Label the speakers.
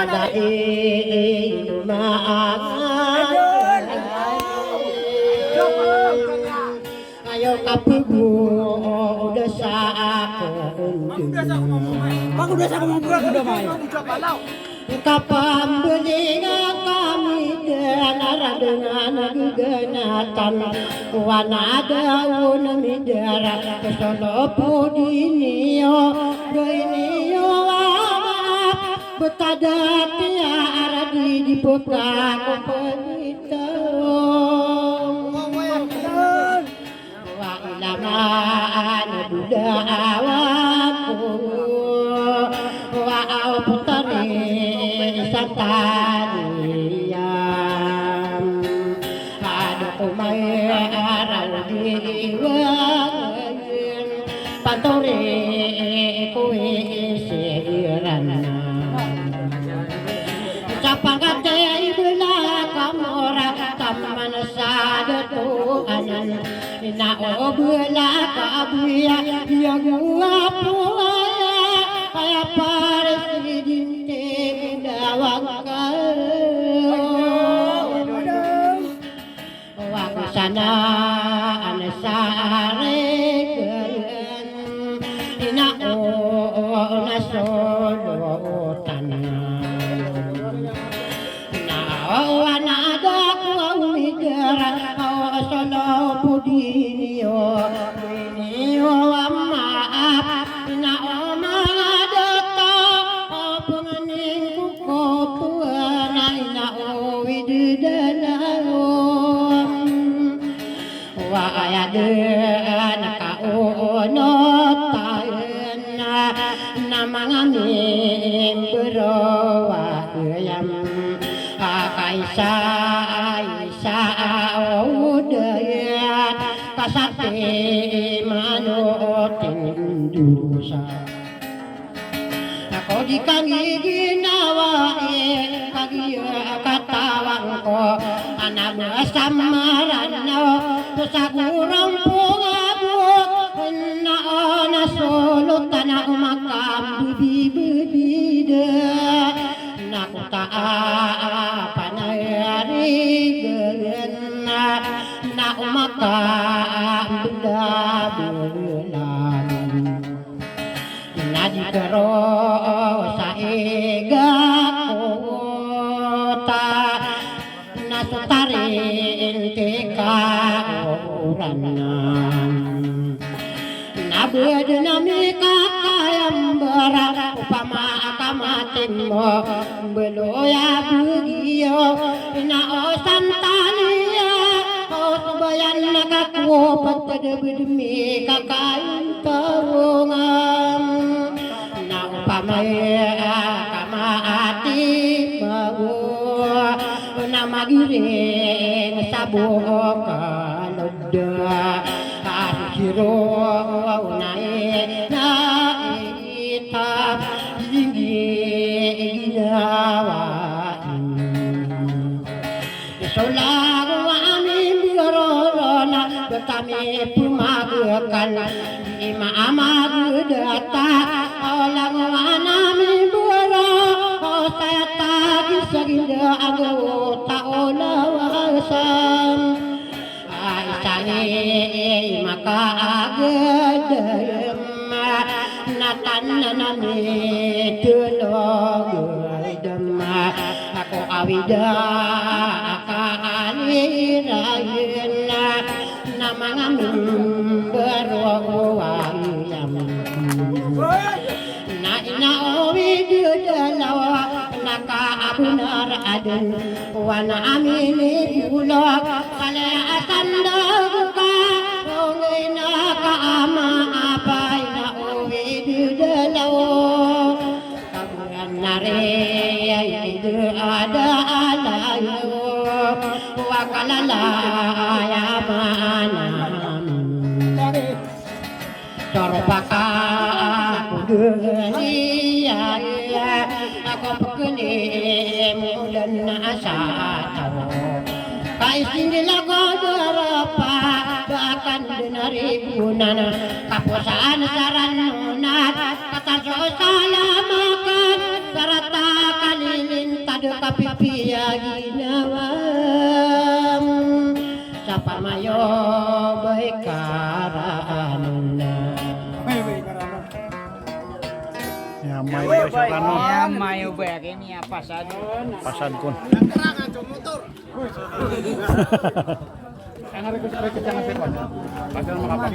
Speaker 1: ada ilumaan ayo kapugu udah kapambelinga kami dengan genatan wana daun midara kesono pudinio goinio betadat tiara di putra kupelita wa ilamaan buddha awaku wa au putari sataniam ada umay araw diwan pantore kowe siran sapangate ibla kamora taman sadatu anan na obla kabuya yang guapo kaya presidente dawakal wa sana anasare keren ina ona solo tanan na wana ada ku midara solo pudinio nio maaf na oma data pengening ku tuana ina widdanalom wa ayadan ka ono taena namangamin berawa yam kaisa isa udayat kasate manutin dusa ako di kami ginawa kagiya katawang ko anak samaran no sa kurang pungabot na ona sulutan na umakambibibida nakuta panayari na umakambida bulan nadikaro sa ega kota nasutarin tika uranan nabud nami kakayam berat upama akamatin mo beloya bugiyo na o santalia o subayan nakaku patadabudmi kakain tarungan na upamaya kamaati bago na magiring sabuok kalodda kasiro nae naita tinggi ginawain solago amin biorona betami pumagakan ima amag data olang amin bioro saya tagi saginda ago taolawasam aisangi maka agedem natananani tulogedem ako awida akanirayin namangamin berwawayam na inaowi dalawa nakabunar aden wana amini bulak kalaasan daguka ongay nakaama apay na uwi dalawa kaburan nare ay ada alayo wakalalaya manam Sorpaka kuduniya ako pagkuni mulan na asataw kaisin nila ko darapa bakan dinaribunan kapusaan saranunat kataso salam pamayo baik karanuna.
Speaker 2: Ya may besokan
Speaker 3: Ya mayo baik ini apa saja.
Speaker 2: pasad kun.
Speaker 4: Ang hari ko sa kanya, pasal makapag.